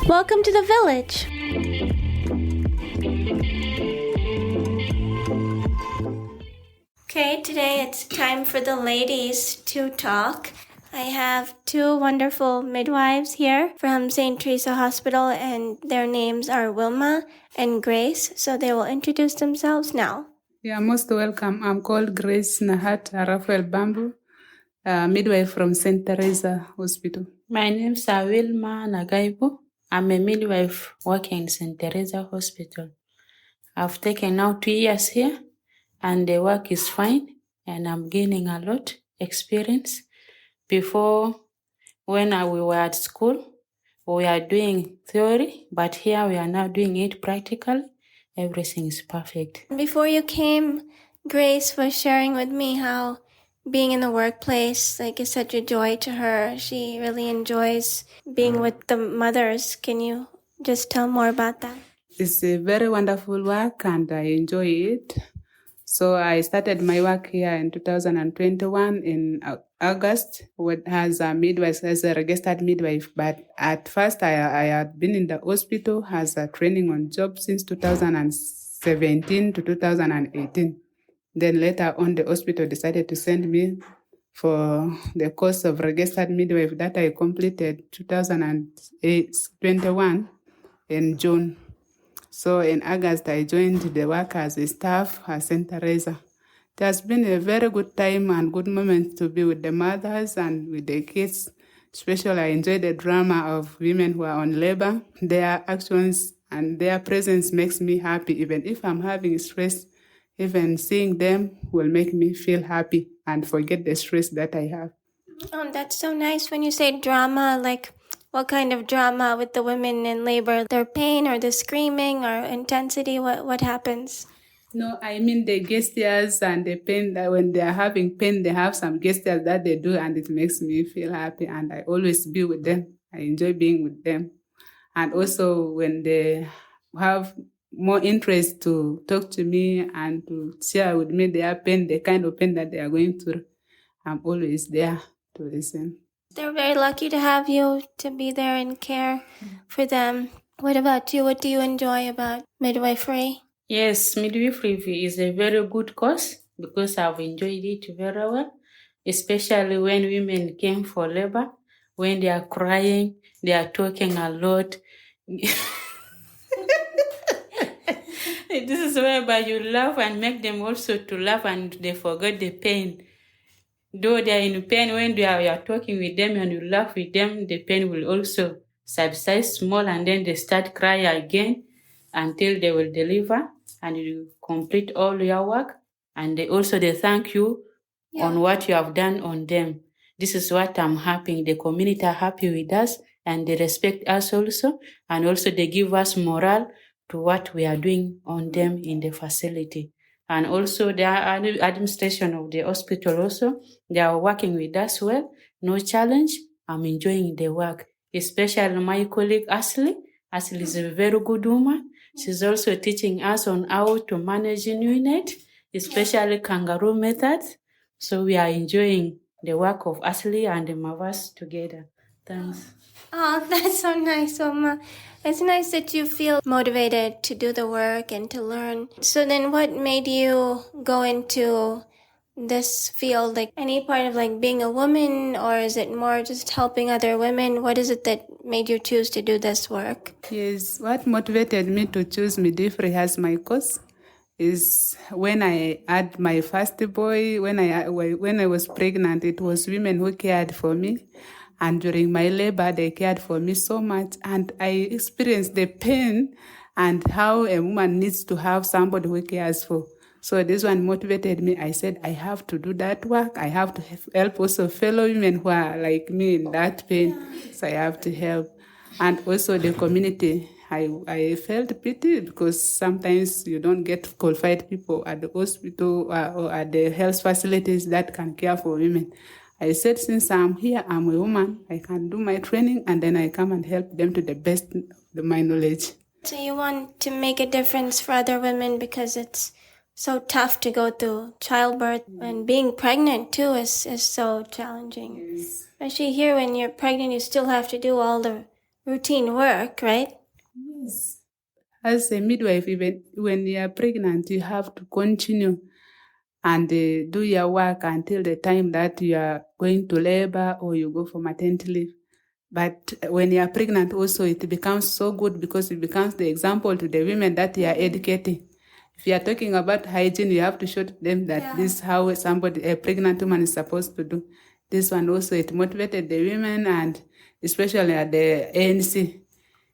Welcome to the village. Okay, today it's time for the ladies to talk. I have two wonderful midwives here from St. Teresa Hospital, and their names are Wilma and Grace, so they will introduce themselves now. Yeah, most welcome. I'm called Grace Nahat Raphael Bambu, midwife from St. Teresa Hospital. My name is Wilma Nagaibo. I'm a midwife working in St. Teresa Hospital. I've taken now 2 years here, and the work is fine, and I'm gaining a lot experience. Before, when we were at school, we are doing theory, but here we are now doing it practically. Everything is perfect. Before you came, Grace was sharing with me how being in the workplace is such a joy to her. She really enjoys being with the mothers. Can you just tell more about that? It's a very wonderful work and I enjoy it. So I started my work here in 2021 in August as a midwife, as a registered midwife. But at first I had been in the hospital as a training on job since 2017 to 2018. Then later on, the hospital decided to send me for the course of registered midwife that I completed 2021 in June. So in August, I joined the work as a staff at St. Teresa. It has been a very good time and good moment to be with the mothers and with the kids. Especially, I enjoy the drama of women who are on labor. Their actions and their presence makes me happy. Even if I'm having stress, even seeing them will make me feel happy and forget the stress that I have. Oh, that's so nice. When you say drama, what kind of drama with the women in labor? Their pain or the screaming or intensity? What happens? No, I mean the gestures and the pain, that when they are having pain, they have some gestures that they do and it makes me feel happy and I always be with them. I enjoy being with them. And also when they have more interest to talk to me and to share with me their pain, the kind of pain that they are going through, I'm always there to listen. They're very lucky to have you to be there and care for them. What about you? What do you enjoy about midwifery? Yes, midwifery is a very good course because I've enjoyed it very well, especially when women came for labor, when they are crying, they are talking a lot. This is whereby you laugh and make them also to laugh and they forget the pain. Though they are in pain, when you are talking with them and you laugh with them, the pain will also subside small and then they start crying again until they will deliver and you complete all your work. And they thank you on what you have done on them. This is what I'm happy. The community are happy with us and they respect us also. And also they give us morale to what we are doing on them in the facility. And also the administration of the hospital also, they are working with us well. No challenge. I'm enjoying the work. Especially my colleague Ashley. Ashley is a very good woman. She's also teaching us on how to manage a unit, especially kangaroo methods. So we are enjoying the work of Ashley and the mothers together. Thanks. Oh, that's so nice, Oma. It's nice that you feel motivated to do the work and to learn. So then what made you go into this field? Any part of being a woman, or is it more just helping other women? What is it that made you choose to do this work? Yes, what motivated me to choose midwifery as my course is when I had my first boy, when I was pregnant, it was women who cared for me. And during my labor, they cared for me so much. And I experienced the pain and how a woman needs to have somebody who cares for. So this one motivated me. I said, I have to do that work. I have to help also fellow women who are like me in that pain. So I have to help. And also the community. I felt pity because sometimes you don't get qualified people at the hospital or at the health facilities that can care for women. I said, since I'm here, I'm a woman, I can do my training and then I come and help them to the best of my knowledge. So you want to make a difference for other women because it's so tough to go through childbirth, and being pregnant too is so challenging. Yes. Especially here when you're pregnant, you still have to do all the routine work, right? Yes. As a midwife, even when you are pregnant, you have to continue and do your work until the time that you are going to labor or you go for maternity leave. But when you are pregnant also, it becomes so good because it becomes the example to the women that you are educating. If you are talking about hygiene, you have to show them that this is how a pregnant woman is supposed to do. This one also, it motivated the women and especially at the ANC.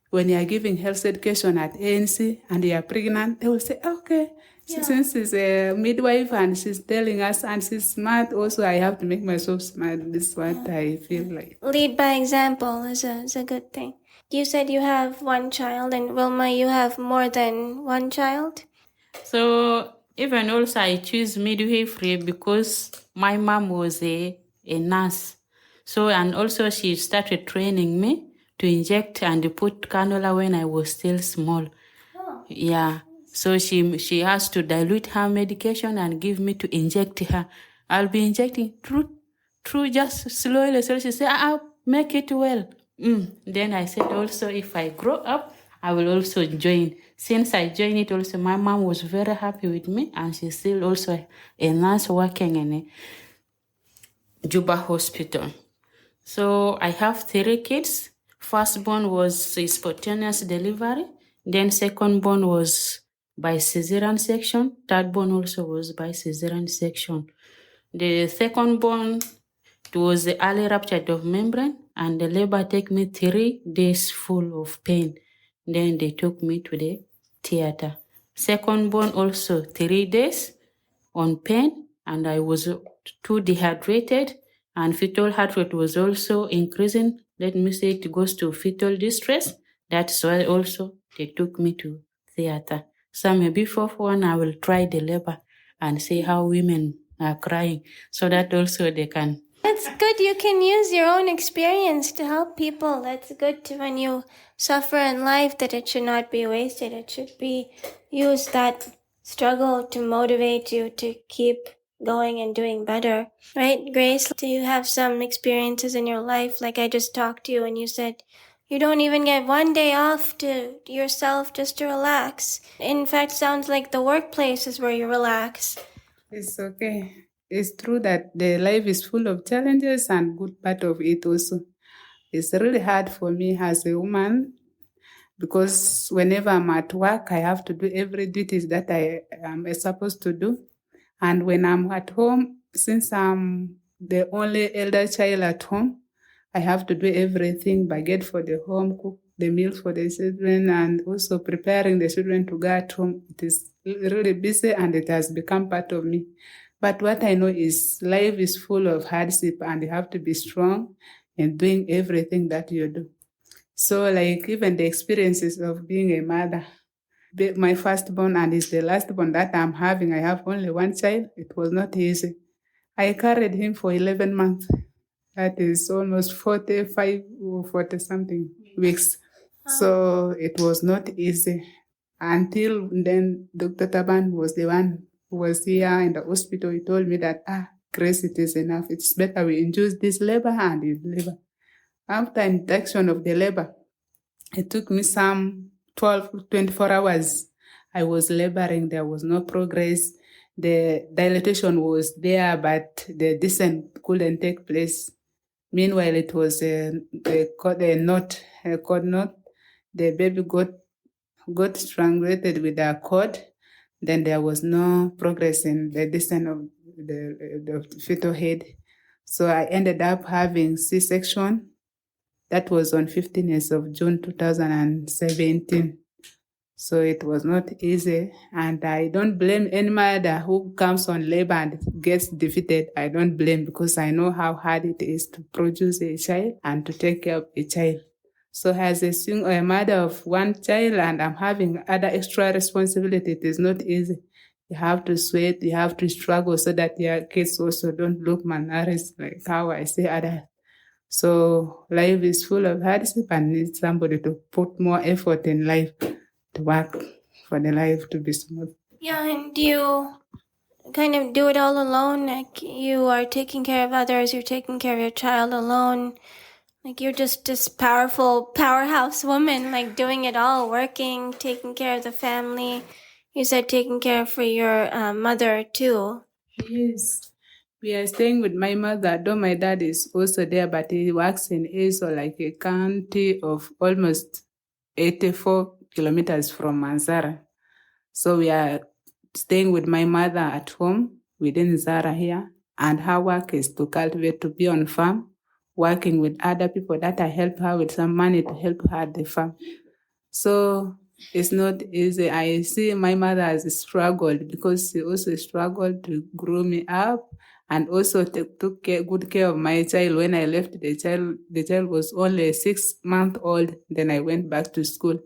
When you are giving health education at ANC and you are pregnant, they will say, okay, since she's a midwife and she's telling us and she's smart, also I have to make myself smart. This is what I feel like. Lead by example is a good thing. You said you have one child, and Wilma, you have more than one child? So even also I choose midwifery because my mom was a nurse. So, and also she started training me to inject and put cannula when I was still small. Oh. Yeah. So she has to dilute her medication and give me to inject her. I'll be injecting through just slowly. So she said, I'll make it well. Then I said also, if I grow up, I will also join. Since I joined it also, my mom was very happy with me and she's still also a nurse working in a Juba hospital. So I have 3 kids. Firstborn was a spontaneous delivery. Then secondborn was by cesarean section. Thirdborn also was by cesarean section. The secondborn, it was the early rupture of membrane and the labor took me 3 days full of pain. Then they took me to the theater. Secondborn also 3 days on pain and I was too dehydrated and fetal heart rate was also increasing. Let me say it goes to fetal distress. That's why also they took me to theater. So maybe for one, I will try the labor and see how women are crying so that also they can. That's good. You can use your own experience to help people. That's good to, when you suffer in life, that it should not be wasted. It should be used, that struggle, to motivate you to keep going and doing better. Right, Grace? Do you have some experiences in your life? Like I just talked to you and you said you don't even get one day off to yourself just to relax. In fact, sounds like the workplace is where you relax. It's okay. It's true that the life is full of challenges and good part of it also. It's really hard for me as a woman because whenever I'm at work, I have to do every duties that I am supposed to do. And when I'm at home, since I'm the only elder child at home, I have to do everything, budget for the home, cook the meals for the children, and also preparing the children to go at home. It is really busy and it has become part of me. But what I know is life is full of hardship and you have to be strong in doing everything that you do. So like even the experiences of being a mother, my firstborn and is the lastborn that I'm having, I have only one child. It was not easy. I carried him for 11 months. That is almost 45 or 40 something weeks. So it was not easy. Until then, Dr. Taban was the one who was here in the hospital. He told me that, Grace, it is enough. It's better we induce this labor and you deliver. After induction of the labor, it took me some 24 hours. I was laboring. There was no progress. The dilatation was there, but the descent couldn't take place. Meanwhile, it was a cord knot. The baby got strangulated with a cord. Then there was no progress in the descent of the fetal head. So I ended up having C-section. That was on 15th of June 2017. So it was not easy. And I don't blame any mother who comes on labor and gets defeated. I don't blame because I know how hard it is to produce a child and to take care of a child. So as a mother of one child and I'm having other extra responsibility, it is not easy. You have to sweat, you have to struggle so that your kids also don't look malnourished like how I say others. So life is full of hardship and needs somebody to put more effort in life to work for the life to be smooth. Yeah, and you kind of do it all alone. Like you are taking care of others, you're taking care of your child alone. Like you're just this powerful powerhouse woman, like doing it all, working, taking care of the family. You said taking care for your mother too. Yes. We are staying with my mother, though my dad is also there, but he works in Aso, like a county of almost 84 kilometers from Nzara. So we are staying with my mother at home within Nzara here, and her work is to cultivate, to be on farm, working with other people that I help her with some money to help her at the farm. So it's not easy. I see my mother has struggled because she also struggled to grow me up and also took good care of my child. When I left the child was only 6 months old. Then I went back to school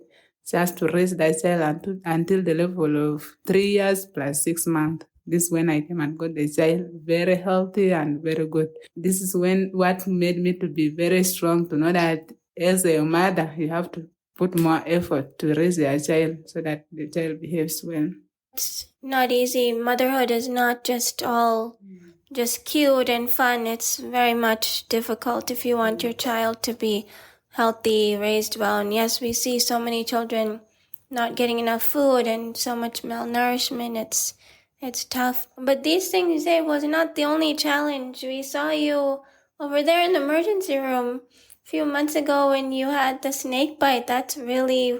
just to raise that child until the level of 3 years plus 6 months. This is when I came and got the child very healthy and very good. This is what made me to be very strong to know that as a mother, you have to put more effort to raise your child so that the child behaves well. It's not easy. Motherhood is not just all just cute and fun. It's very much difficult if you want your child to be healthy, raised well. And yes, we see so many children not getting enough food and so much malnourishment. It's tough. But these things you say was not the only challenge. We saw you over there in the emergency room a few months ago when you had the snake bite. That's really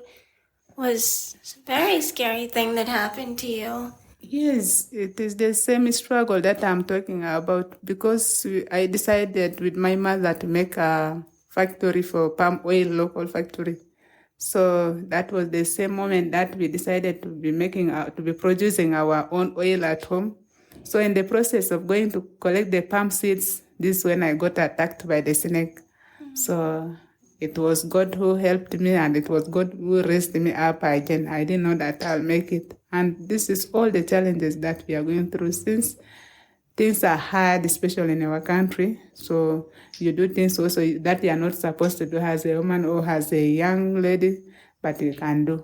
was a very scary thing that happened to you. Yes, it is the same struggle that I'm talking about because I decided with my mother to make a factory for palm oil, local factory. So that was the same moment that we decided to be producing our own oil at home. So in the process of going to collect the palm seeds, this is when I got attacked by the snake. So it was God who helped me and it was God who raised me up again. I didn't know that I'll make it. And this is all the challenges that we are going through since things are hard, especially in our country. So you do things also that you are not supposed to do as a woman or as a young lady, but you can do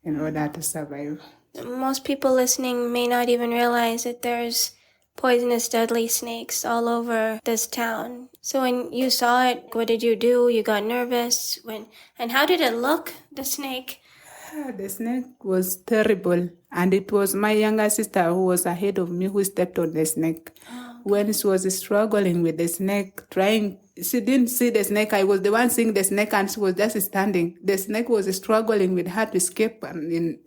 in order to survive. Most people listening may not even realize that there's poisonous, deadly snakes all over this town. So when you saw it, what did you do? You got nervous? And how did it look, the snake? The snake was terrible, and it was my younger sister who was ahead of me who stepped on the snake. When she was struggling with the snake, she didn't see the snake. I was the one seeing the snake, and she was just standing. The snake was struggling with her to escape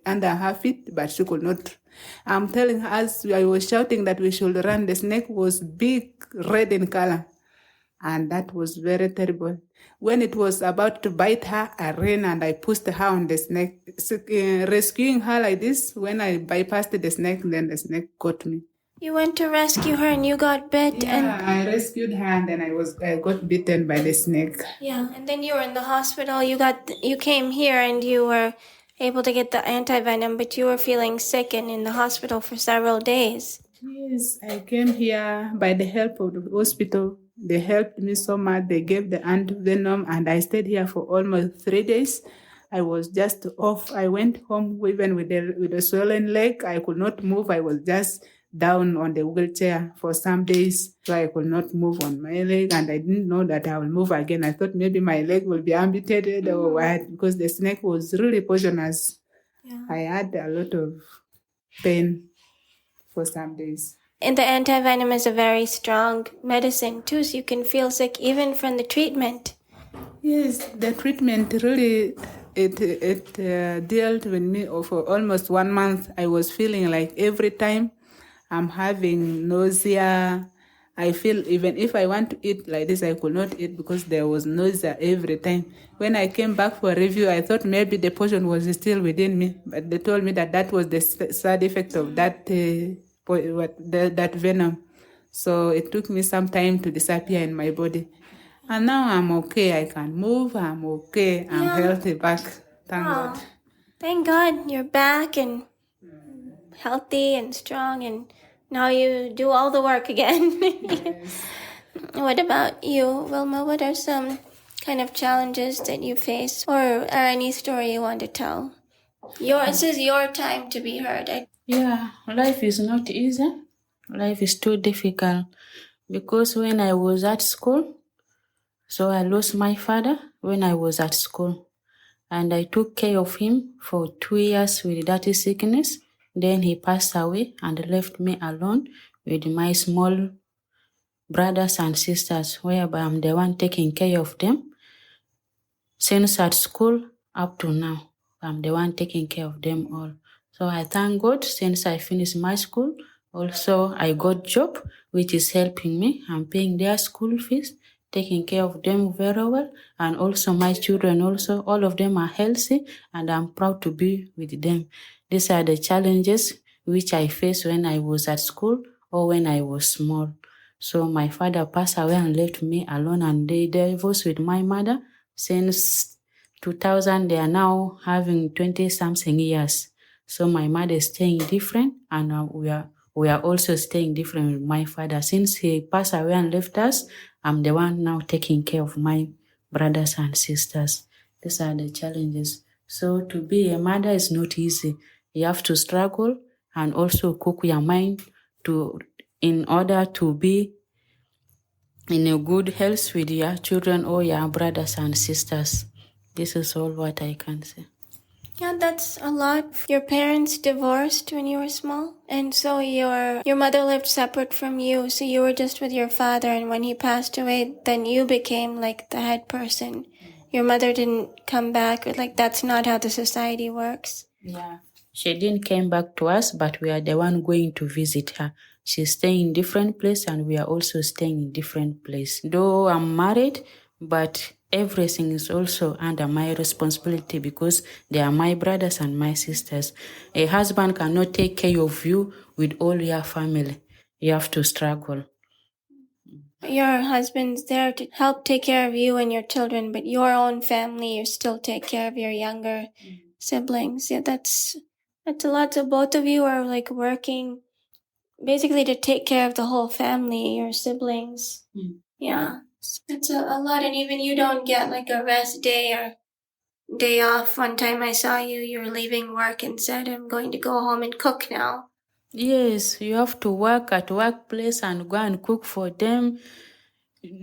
under her feet, but she could not. I'm telling her, as I was shouting that we should run, the snake was big, red in color. And that was very terrible. When it was about to bite her, I ran and I pushed her on the snake, rescuing her like this. When I bypassed the snake, then the snake caught me. You went to rescue her and you got bit. Yeah, I rescued her and then I got bitten by the snake. Yeah, and then you were in the hospital. You came here and you were able to get the antivenom, but you were feeling sick and in the hospital for several days. Yes, I came here by the help of the hospital. They helped me so much. They gave the antivenom and I stayed here for almost 3 days. I was just off. I went home even with a swollen leg. I could not move. I was just down on the wheelchair for some days. So I could not move on my leg and I didn't know that I will move again. I thought maybe my leg will be amputated or what because the snake was really poisonous. Yeah. I had a lot of pain for some days. And the antivenom is a very strong medicine too, so you can feel sick even from the treatment. Yes, the treatment really, it dealt with me for almost 1 month. I was feeling like every time I'm having nausea. I feel even if I want to eat like this, I could not eat because there was nausea every time. When I came back for review, I thought maybe the poison was still within me, but they told me that was the side effect of that venom. So it took me some time to disappear in my body. And now I'm okay. I can move. I'm okay. I'm healthy back. Thank God. Thank God you're back and healthy and strong, and now you do all the work again. Yes. What about you, Wilma? What are some kind of challenges that you face, or any story you want to tell? This is your time to be heard. Yeah, life is not easy. Life is too difficult because when I was at school, So I lost my father when I was at school, and I took care of him for 2 years with that sickness. Then he passed away and left me alone with my small brothers and sisters, whereby I'm the one taking care of them. Since at school up to now, I'm the one taking care of them all. So I thank God since I finished my school. Also, I got job, which is helping me. I'm paying their school fees, taking care of them very well. And also my children also, all of them are healthy and I'm proud to be with them. These are the challenges which I faced when I was at school or when I was small. So my father passed away and left me alone, and they divorced with my mother. Since 2000, they are now having 20-something years. So my mother is staying different, and we are also staying different with my father. Since he passed away and left us, I'm the one now taking care of my brothers and sisters. These are the challenges. So to be a mother is not easy. You have to struggle and also cook your mind in order to be in a good health with your children or your brothers and sisters. This is all what I can say. Yeah, that's a lot. Your parents divorced when you were small, and so your mother lived separate from you, so you were just with your father, and when he passed away, then you became like the head person. Your mother didn't come back, or like that's not how the society works. Yeah. She didn't came back to us, but we are the one going to visit her. She's staying in different place and we are also staying in different place. Though I'm married, but everything is also under my responsibility because they are my brothers and my sisters. A husband cannot take care of you with all your family. You have to struggle. Your husband's there to help take care of you and your children, but your own family, you still take care of your younger siblings. Yeah, that's a lot. So both of you are like working basically to take care of the whole family, your siblings. Yeah, it's a lot. And even you don't get like a rest day or day off. One time I saw you were leaving work and said, I'm going to go home and cook now. Yes, you have to work at workplace and go and cook for them.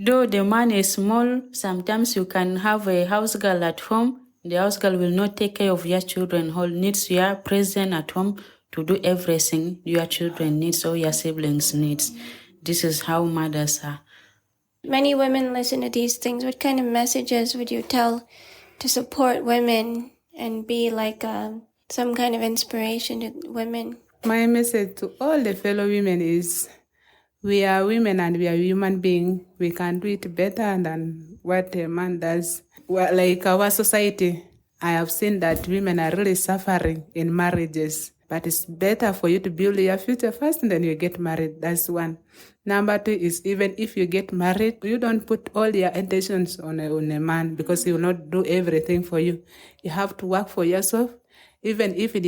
Though the money is small, sometimes you can have a house girl at home. The house girl will not take care of your children. Whole needs you are present at home to do everything your children needs or your siblings needs. This is how mothers are. Many women listen to these things. What kind of messages would you tell to support women and be like some kind of inspiration to women? My message to all the fellow women is we are women and we are human beings. We can do it better than what a man does. Well, like our society, I have seen that women are really suffering in marriages. But it's better for you to build your future first and then you get married. That's one. Number two is even if you get married, you don't put all your intentions on a man because he will not do everything for you. You have to work for yourself. Even if in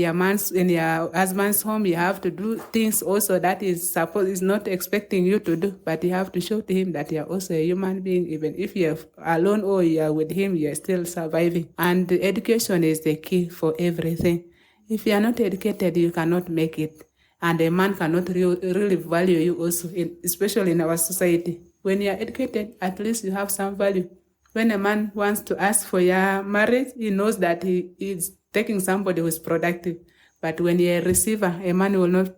your husband's home, you have to do things also that is not expecting you to do, but you have to show to him that you are also a human being. Even if you're alone or you are with him, you are still surviving. And education is the key for everything. If you are not educated, you cannot make it. And a man cannot really value you also, especially in our society. When you are educated, at least you have some value. When a man wants to ask for your marriage, he knows that he is taking somebody who is productive. But when you're a receiver, a man will not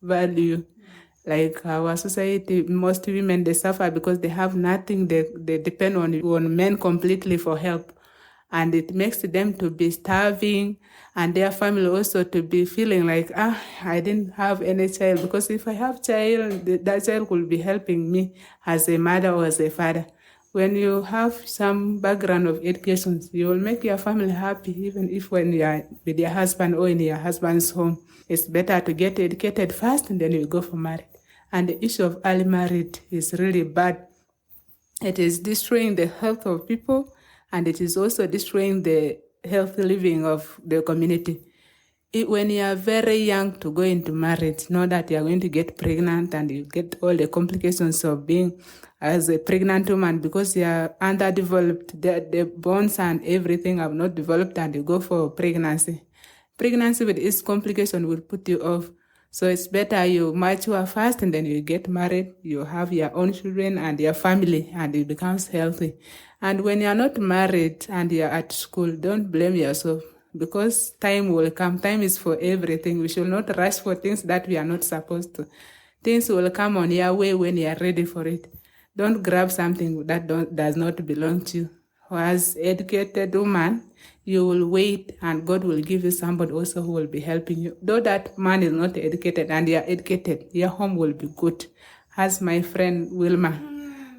value you. Like our society, most women, they suffer because they have nothing. They depend on men completely for help. And it makes them to be starving and their family also to be feeling like, I didn't have any child. Because if I have child, that child will be helping me as a mother or as a father. When you have some background of education, you will make your family happy, even if when you are with your husband or in your husband's home. It's better to get educated first and then you go for marriage. And the issue of early marriage is really bad. It is destroying the health of people and it is also destroying the healthy living of the community. When you are very young to go into marriage, know that you are going to get pregnant and you get all the complications of being as a pregnant woman because you are underdeveloped. The bones and everything have not developed and you go for pregnancy. Pregnancy with its complication will put you off. So it's better you mature first and then you get married, you have your own children and your family, and it becomes healthy. And when you're not married and you're at school, don't blame yourself, because time will come. Time is for everything. We should not rush for things that we are not supposed to. Things will come on your way when you are ready for it. Don't grab something that does not belong to you. As educated woman, you will wait and God will give you somebody also who will be helping you. Though that man is not educated and you are educated, your home will be good. As my friend Wilma,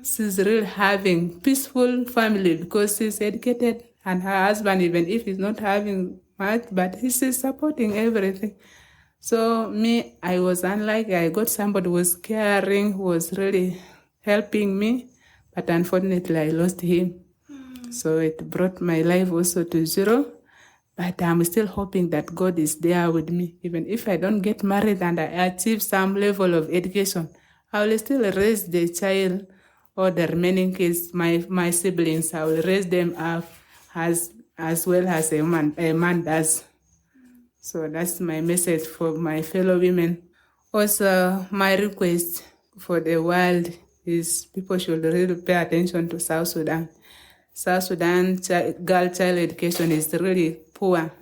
she's really having peaceful family because she's educated, and her husband, even if he's not having much, but he's still supporting everything. So me, I was unlike, I got somebody who was caring, who was really helping me, but unfortunately I lost him. So it brought my life also to zero. But I'm still hoping that God is there with me. Even if I don't get married and I achieve some level of education, I will still raise the child or the remaining kids, my siblings. I will raise them up as well as a man does. So that's my message for my fellow women. Also, my request for the world is people should really pay attention to South Sudan. South Sudan girl child education is really poor.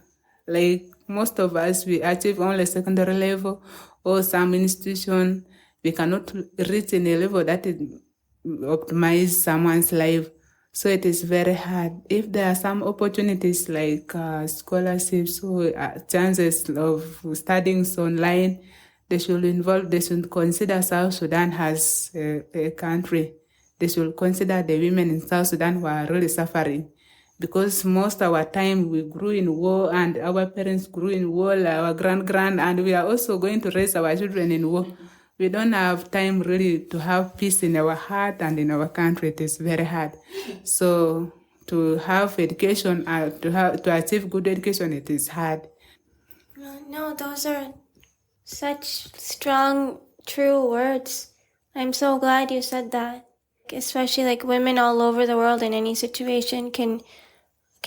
Like most of us, we achieve only secondary level or some institution. We cannot reach in a level that is optimize someone's life. So it is very hard. If there are some opportunities like scholarships or chances of studying online, they should consider South Sudan as a country. They should consider the women in South Sudan who are really suffering. Because most of our time we grew in war and our parents grew in war, our grand, and we are also going to raise our children in war. We don't have time really to have peace in our heart and in our country. It is very hard. So to have education, to achieve good education, it is hard. No, those are such strong, true words. I'm so glad you said that. Especially like women all over the world in any situation can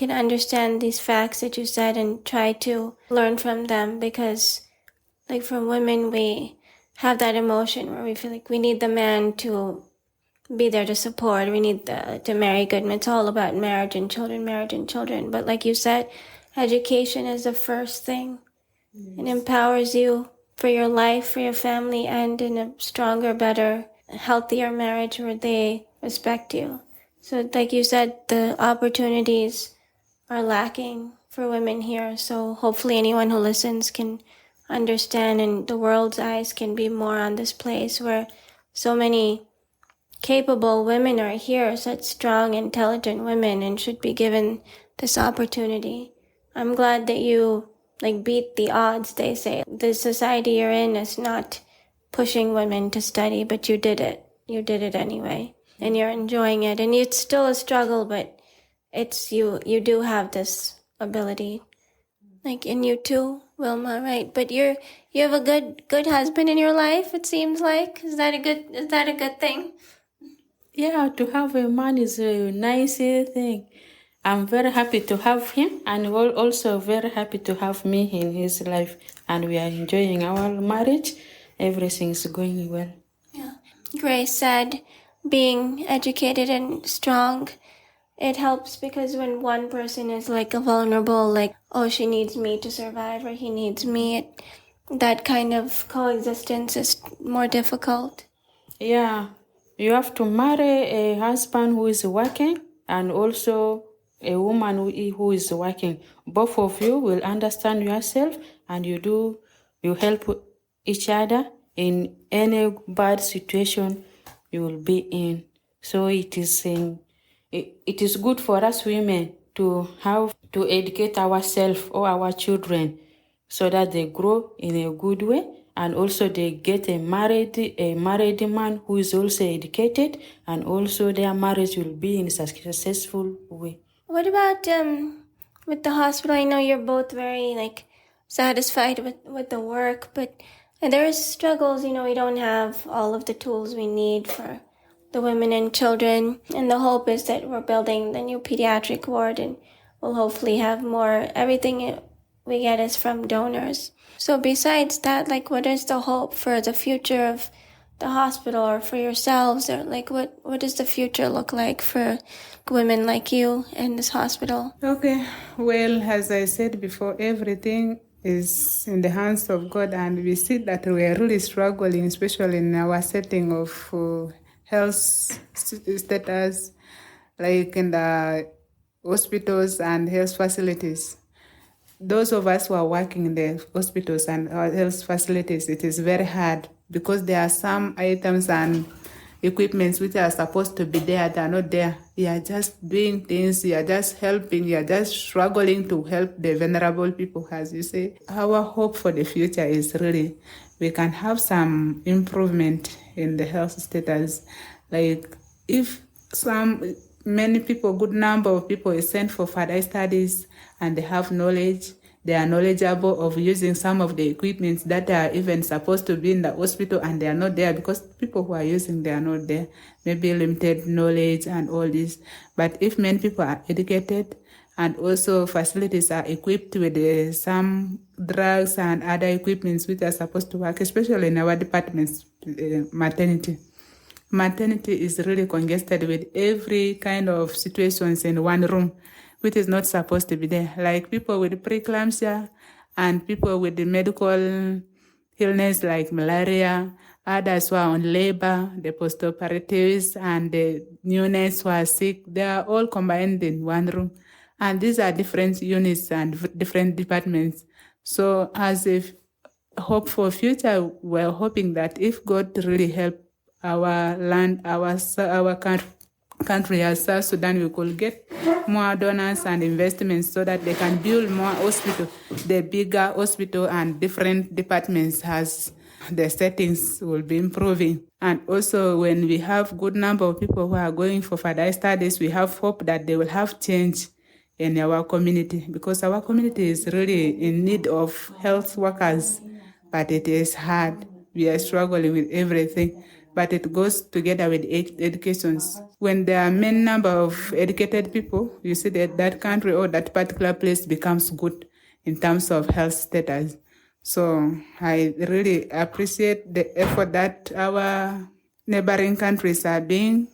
understand these facts that you said and try to learn from them, because like from women we have that emotion where we feel like we need the man to be there to support, we need to marry good, and it's all about marriage and children. But like you said, education is the first thing. Yes. It empowers you for your life, for your family, and in a stronger, better, healthier marriage where they respect you. So like you said, the opportunities are lacking for women here. So hopefully anyone who listens can understand, and the world's eyes can be more on this place where so many capable women are here, such strong, intelligent women, and should be given this opportunity. I'm glad that you beat the odds, they say. The society you're in is not pushing women to study, but you did it. You did it anyway. And you're enjoying it. And it's still a struggle, but it's you do have this ability. And you too, Wilma, right? But you have a good husband in your life, it seems like. Is that a good thing? Yeah, to have a man is a nice thing. I'm very happy to have him, and we're also very happy to have me in his life. And we are enjoying our marriage. Everything's going well. Yeah. Grace said being educated and strong, it helps, because when one person is a vulnerable, oh, she needs me to survive or he needs me, that kind of coexistence is more difficult. Yeah, you have to marry a husband who is working and also a woman who is working. Both of you will understand yourself, and you help each other in any bad situation you will be in. So it is good for us women to educate ourselves or our children so that they grow in a good way, and also they get a married man who is also educated, and also their marriage will be in a successful way. What about with the hospital? I know you're both very satisfied with the work, but there's struggles. We don't have all of the tools we need for the women and children, and the hope is that we're building the new pediatric ward, and we'll hopefully have everything we get is from donors. So besides that, like, what is the hope for the future of the hospital or for yourselves? Or like, what does the future look like for women like you in this hospital? Okay, well, as I said before, everything is in the hands of God, and we see that we are really struggling, especially in our setting of health status, like in the hospitals and health facilities. Those of us who are working in the hospitals and health facilities, it is very hard because there are some items and equipments which are supposed to be there, they are not there. You are just doing things, you are just helping, you are just struggling to help the vulnerable people, as you say. Our hope for the future is really we can have some improvement in the health status. Like if many people, good number of people is sent for further studies and they have knowledge, they are knowledgeable of using some of the equipments that are even supposed to be in the hospital and they are not there because people who are using they are not there, maybe limited knowledge and all this. But if many people are educated and also facilities are equipped with some drugs and other equipments which are supposed to work, especially in our departments, maternity. Maternity is really congested with every kind of situations in one room, which is not supposed to be there. Like people with preeclampsia and people with the medical illness like malaria, others who are on labor, the postoperatives and the neonates who are sick, they are all combined in one room. And these are different units and different departments. So as if hope for future, we're hoping that if God really help our land, our country as South Sudan, we could get more donors and investments so that they can build more hospital, the bigger hospital and different departments as the settings will be improving. And also when we have good number of people who are going for further studies, we have hope that they will have change in our community because our community is really in need of health workers, but it is hard. We are struggling with everything, but it goes together with educations. When there are many number of educated people, you see that that country or that particular place becomes good in terms of health status. So I really appreciate the effort that our neighboring countries are doing.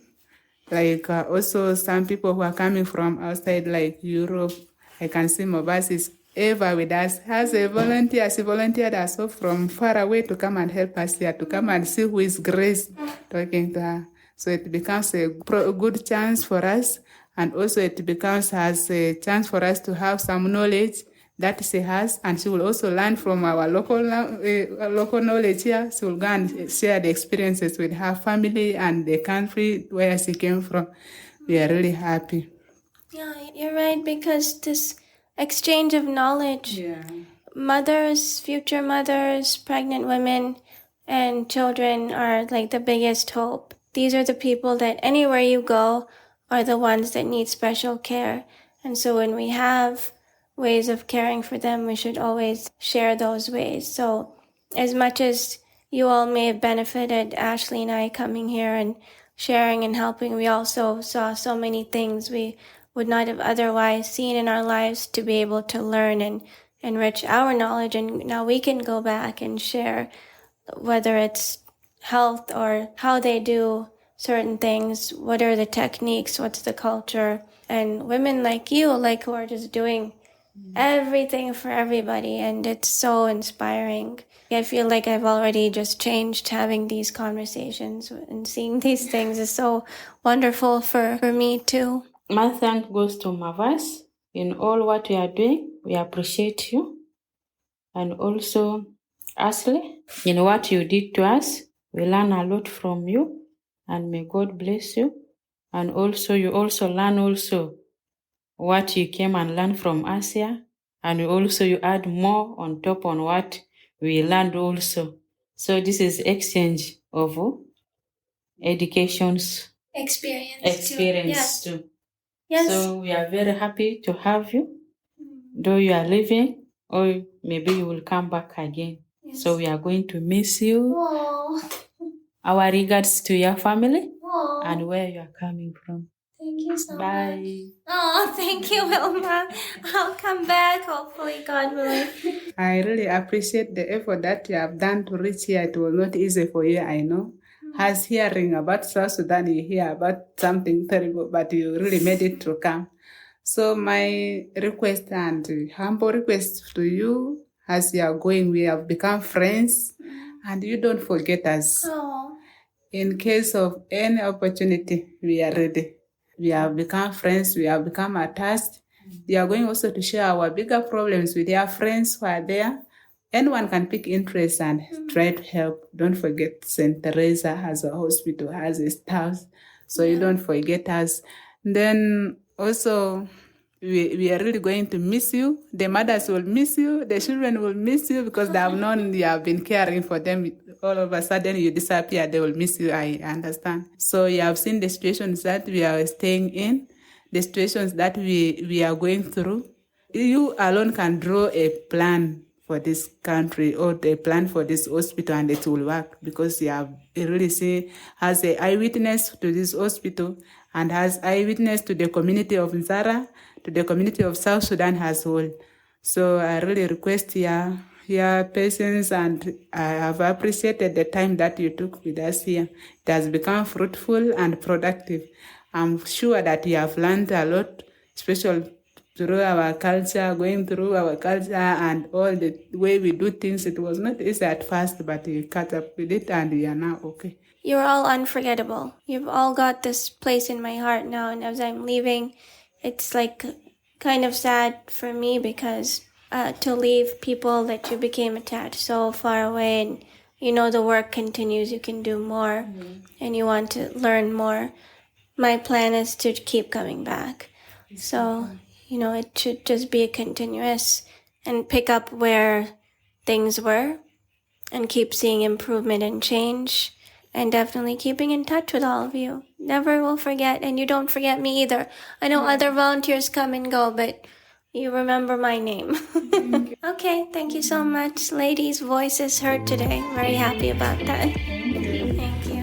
Like also some people who are coming from outside like Europe, I can see Mobas is ever with us. As a volunteer, she volunteered herself from far away to come and help us here, to come and see who is Grace talking to her. So it becomes a good chance for us, and also it becomes as a chance for us to have some knowledge that she has, and she will also learn from our local knowledge here. She will go and share the experiences with her family and the country where she came from. We are really happy. Yeah, you're right, because this exchange of knowledge, mothers, future mothers, pregnant women, and children are like the biggest hope. These are the people that anywhere you go are the ones that need special care. And so when we have ways of caring for them, we should always share those ways. So as much as you all may have benefited, Ashley and I coming here and sharing and helping, we also saw so many things we would not have otherwise seen in our lives to be able to learn and enrich our knowledge. And now we can go back and share, whether it's health or how they do certain things, what are the techniques, what's the culture. And women like you, like who are just doing everything for everybody, and it's so inspiring. I feel like I've already just changed having these conversations, and seeing these things is so wonderful for me too. My thank goes to Mavas in all what you are doing. We appreciate you. And also, Ashley, in what you did to us, we learn a lot from you, and may God bless you. And also, you also learn also what you came and learned from Asia, and you add more on top on what we learned also. So this is exchange of education's experience too. Yes. So we are very happy to have you, though you are leaving, or maybe you will come back again. Yes. So we are going to miss you. Aww. Our regards to your family. Aww. And where you are coming from. Thank you so much. Bye. Oh, thank you, Wilma. I'll come back, hopefully, God willing. I really appreciate the effort that you have done to reach here. It was not easy for you, I know. As hearing about South Sudan, you hear about something terrible, but you really made it to come. So my request and humble request to you, as you are going, we have become friends, and you don't forget us. Oh, In case of any opportunity, we are ready. We have become friends, we have become attached. We are going also to share our bigger problems with our friends who are there. Anyone can pick interest and try to help. Don't forget St. Teresa has a hospital, has a staff, so you don't forget us. Then also, we are really going to miss you. The mothers will miss you. The children will miss you because they have known you have been caring for them. All of a sudden you disappear, they will miss you, I understand. So you have seen the situations that we are staying in, the situations that we are going through. You alone can draw a plan for this country or a plan for this hospital, and it will work because you have really seen as an eyewitness to this hospital and as eyewitness to the community of Nzara, to the community of South Sudan as well. So I really request your patience, and I have appreciated the time that you took with us here. It has become fruitful and productive. I'm sure that you have learned a lot, especially through our culture, going through our culture and all the way we do things. It was not easy at first, but you caught up with it and you are now okay. you're all unforgettable. You've all got this place in my heart now, and as I'm leaving, it's like kind of sad for me because to leave people that you became attached so far away, and you know the work continues, you can do more, and you want to learn more. My plan is to keep coming back. So, you know, it should just be a continuous and pick up where things were and keep seeing improvement and change, and definitely keeping in touch with all of you. Never will forget, and you don't forget me either. I know other volunteers come and go, but you remember my name. Okay, thank you so much. Ladies' voices heard today. Very happy about that. Thank you.